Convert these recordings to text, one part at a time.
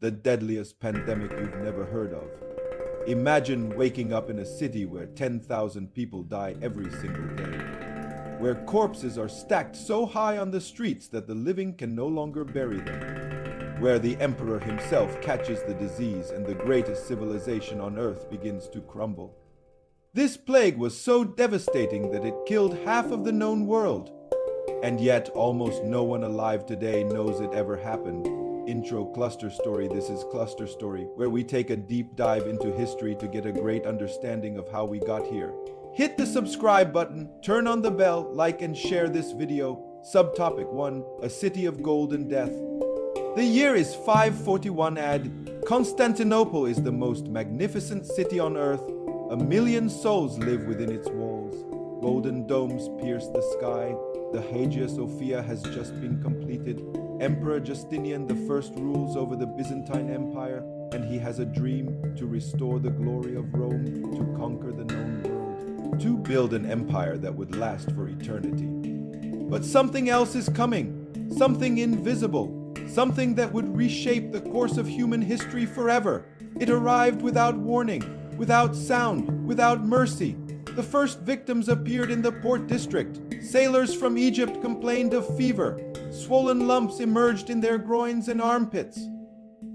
the deadliest pandemic you've never heard of. Imagine waking up in a city where 10,000 people die every single day, where corpses are stacked so high on the streets that the living can no longer bury them, where the emperor himself catches the disease and the greatest civilization on earth begins to crumble. This plague was so devastating that it killed half of the known world, and yet almost no one alive today knows it ever happened. Intro Clusterstory. This is Clusterstory, where we take a deep dive into history to get a great understanding of how we got here. Hit the subscribe button, turn on the bell, like and share this video. Subtopic 1, a city of gold and death. The year is 541 AD. Constantinople is the most magnificent city on earth. 1 million souls live within its walls. Golden domes pierce the sky. The Hagia Sophia has just been completed. Emperor Justinian I rules over the Byzantine Empire, and he has a dream to restore the glory of Rome, to conquer the known world, to build an empire that would last for eternity. But something else is coming, something invisible, something that would reshape the course of human history forever. It arrived without warning, without sound, without mercy. The first victims appeared in the port district. Sailors from Egypt complained of fever. Swollen lumps emerged in their groins and armpits.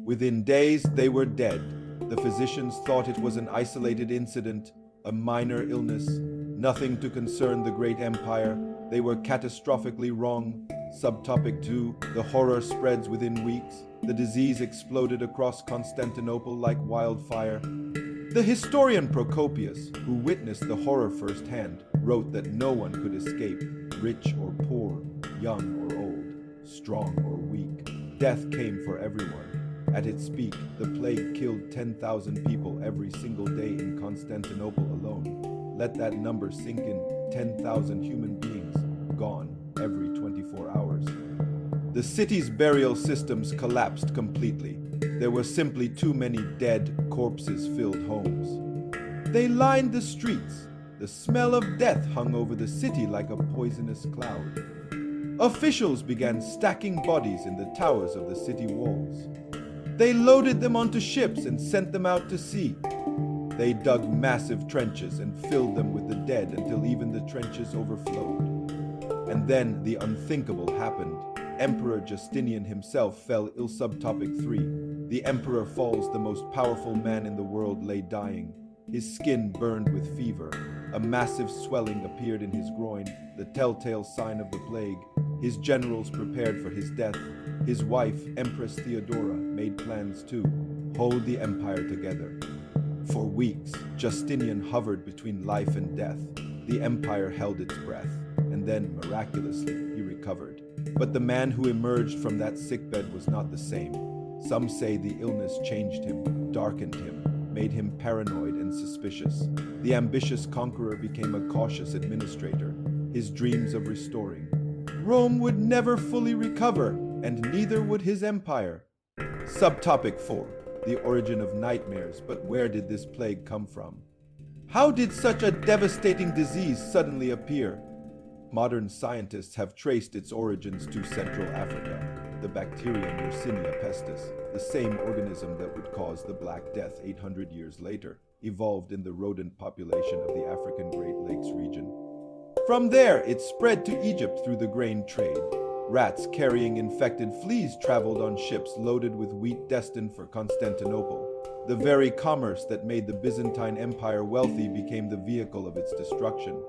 Within days, they were dead. The physicians thought it was an isolated incident, a minor illness, nothing to concern the great empire. They were catastrophically wrong. Subtopic 2, the horror spreads within weeks. The disease exploded across Constantinople like wildfire. The historian Procopius, who witnessed the horror firsthand, wrote that no one could escape, rich or poor, young or old, strong or weak. Death came for everyone. At its peak, the plague killed 10,000 people every single day in Constantinople alone. Let that number sink in. 10,000 human beings gone every 24 hours. The city's burial systems collapsed completely. There were simply too many dead, corpses-filled homes. They lined the streets. The smell of death hung over the city like a poisonous cloud. Officials began stacking bodies in the towers of the city walls. They loaded them onto ships and sent them out to sea. They dug massive trenches and filled them with the dead until even the trenches overflowed. And then the unthinkable happened. Emperor Justinian himself fell ill. Subtopic 3. The emperor falls. The most powerful man in the world lay dying. His skin burned with fever. A massive swelling appeared in his groin, the telltale sign of the plague. His generals prepared for his death. His wife, Empress Theodora, made plans to hold the empire together. For weeks, Justinian hovered between life and death. The empire held its breath, and then, miraculously, he recovered. But the man who emerged from that sickbed was not the same. Some say the illness changed him, darkened him, made him paranoid and suspicious. The ambitious conqueror became a cautious administrator, his dreams of restoring Rome would never fully recover, and neither would his empire. Subtopic 4. The origin of nightmares. But where did this plague come from? How did such a devastating disease suddenly appear? Modern scientists have traced its origins to Central Africa. The bacterium Yersinia pestis, the same organism that would cause the Black Death 800 years later, evolved in the rodent population of the African Great Lakes region. From there, it spread to Egypt through the grain trade. Rats carrying infected fleas traveled on ships loaded with wheat destined for Constantinople. The very commerce that made the Byzantine Empire wealthy became the vehicle of its destruction.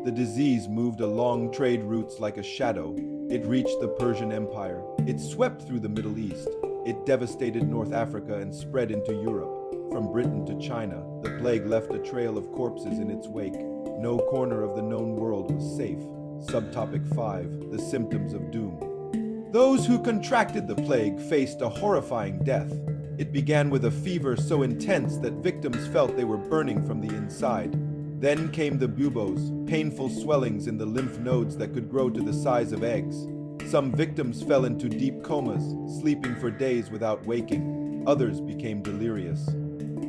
The disease moved along trade routes like a shadow. It reached the Persian Empire. It swept through the Middle East. It devastated North Africa and spread into Europe. From Britain to China, the plague left a trail of corpses in its wake. No corner of the known world was safe. Subtopic 5. The symptoms of doom. Those who contracted the plague faced a horrifying death. It began with a fever so intense that victims felt they were burning from the inside. Then came the buboes, painful swellings in the lymph nodes that could grow to the size of eggs. Some victims fell into deep comas, sleeping for days without waking. Others became delirious,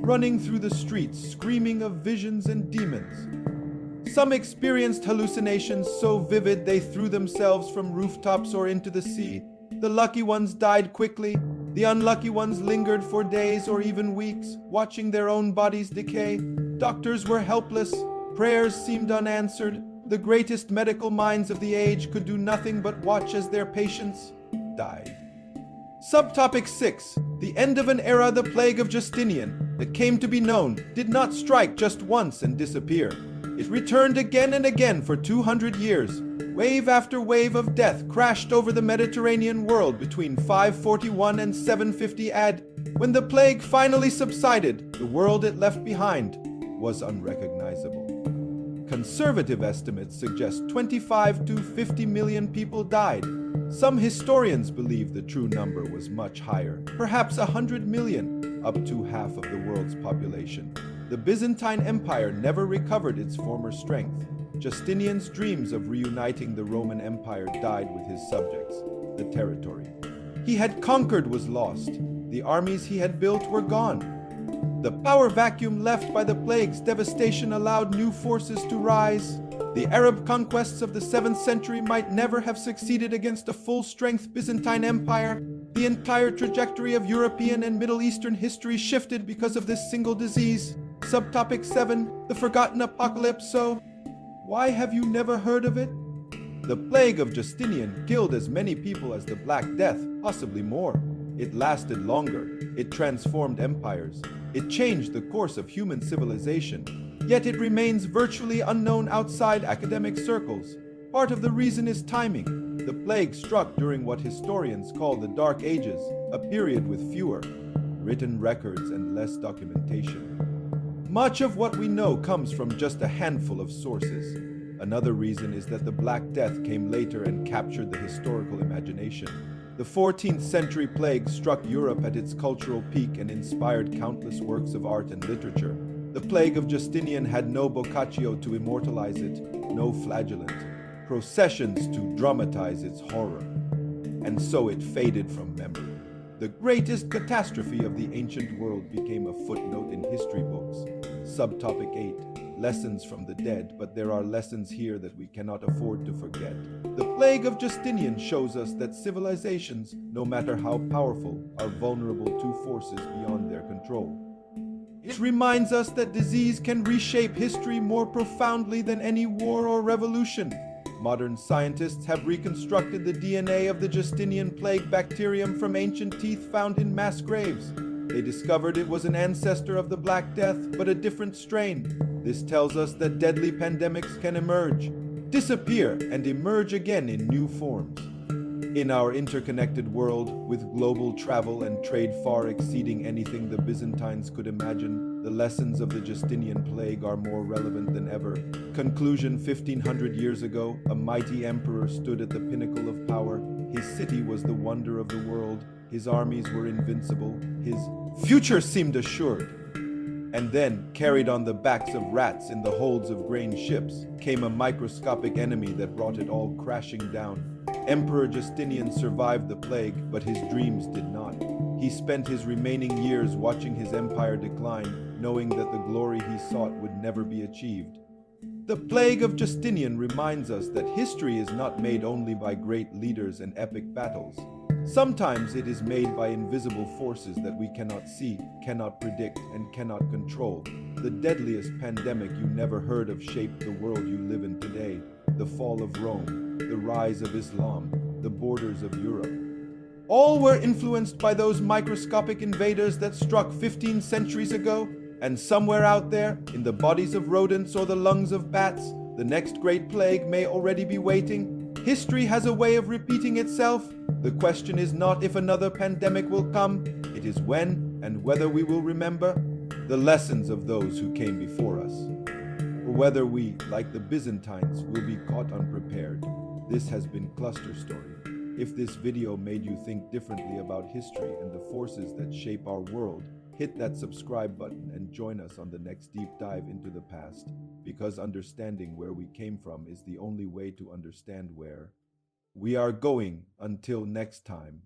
running through the streets, screaming of visions and demons. Some experienced hallucinations so vivid they threw themselves from rooftops or into the sea. The lucky ones died quickly. The unlucky ones lingered for days or even weeks, watching their own bodies decay. Doctors were helpless, prayers seemed unanswered. The greatest medical minds of the age could do nothing but watch as their patients died. Subtopic 6. The end of an era. The Plague of Justinian, that came to be known, did not strike just once and disappear. It returned again and again for 200 years. Wave after wave of death crashed over the Mediterranean world between 541 and 750 AD. When the plague finally subsided, the world it left behind was unrecognizable. Conservative estimates suggest 25 to 50 million people died. Some historians believe the true number was much higher, perhaps 100 million, up to half of the world's population. The Byzantine Empire never recovered its former strength. Justinian's dreams of reuniting the Roman Empire died with his subjects. The territory he had conquered was lost. The armies he had built were gone. The power vacuum left by the plague's devastation allowed new forces to rise. The Arab conquests of the 7th century might never have succeeded against a full-strength Byzantine Empire. The entire trajectory of European and Middle Eastern history shifted because of this single disease. Subtopic 7. The Forgotten Apocalypse. So, why have you never heard of it? The Plague of Justinian killed as many people as the Black Death, possibly more. It lasted longer. It transformed empires. It changed the course of human civilization. Yet it remains virtually unknown outside academic circles. Part of the reason is timing. The plague struck during what historians call the Dark Ages, a period with fewer written records and less documentation. Much of what we know comes from just a handful of sources. Another reason is that the Black Death came later and captured the historical imagination. The 14th century plague struck Europe at its cultural peak and inspired countless works of art and literature. The Plague of Justinian had no Boccaccio to immortalize it, no flagellant, processions to dramatize its horror. And so it faded from memory. The greatest catastrophe of the ancient world became a footnote in history books. Subtopic 8. Lessons from the dead, but there are lessons here that we cannot afford to forget. The Plague of Justinian shows us that civilizations, no matter how powerful, are vulnerable to forces beyond their control. It reminds us that disease can reshape history more profoundly than any war or revolution. Modern scientists have reconstructed the DNA of the Justinian plague bacterium from ancient teeth found in mass graves. They discovered it was an ancestor of the Black Death, but a different strain. This tells us that deadly pandemics can emerge, disappear, and emerge again in new forms. In our interconnected world, with global travel and trade far exceeding anything the Byzantines could imagine, the lessons of the Justinian plague are more relevant than ever. Conclusion: 1500 years ago, a mighty emperor stood at the pinnacle of power. His city was the wonder of the world. His armies were invincible. His future seemed assured. And then, carried on the backs of rats in the holds of grain ships, came a microscopic enemy that brought it all crashing down. Emperor Justinian survived the plague, but his dreams did not. He spent his remaining years watching his empire decline, knowing that the glory he sought would never be achieved. The Plague of Justinian reminds us that history is not made only by great leaders and epic battles. Sometimes it is made by invisible forces that we cannot see, cannot predict, and cannot control. The deadliest pandemic you never heard of shaped the world you live in today. The fall of Rome, the rise of Islam, the borders of Europe. All were influenced by those microscopic invaders that struck 15 centuries ago. And somewhere out there, in the bodies of rodents or the lungs of bats, the next great plague may already be waiting. History has a way of repeating itself. The question is not if another pandemic will come, it is when and whether we will remember the lessons of those who came before us, or whether we, like the Byzantines, will be caught unprepared. This has been Clusterstory. If this video made you think differently about history and the forces that shape our world, hit that subscribe button and join us on the next deep dive into the past, because understanding where we came from is the only way to understand where we are going. Until next time.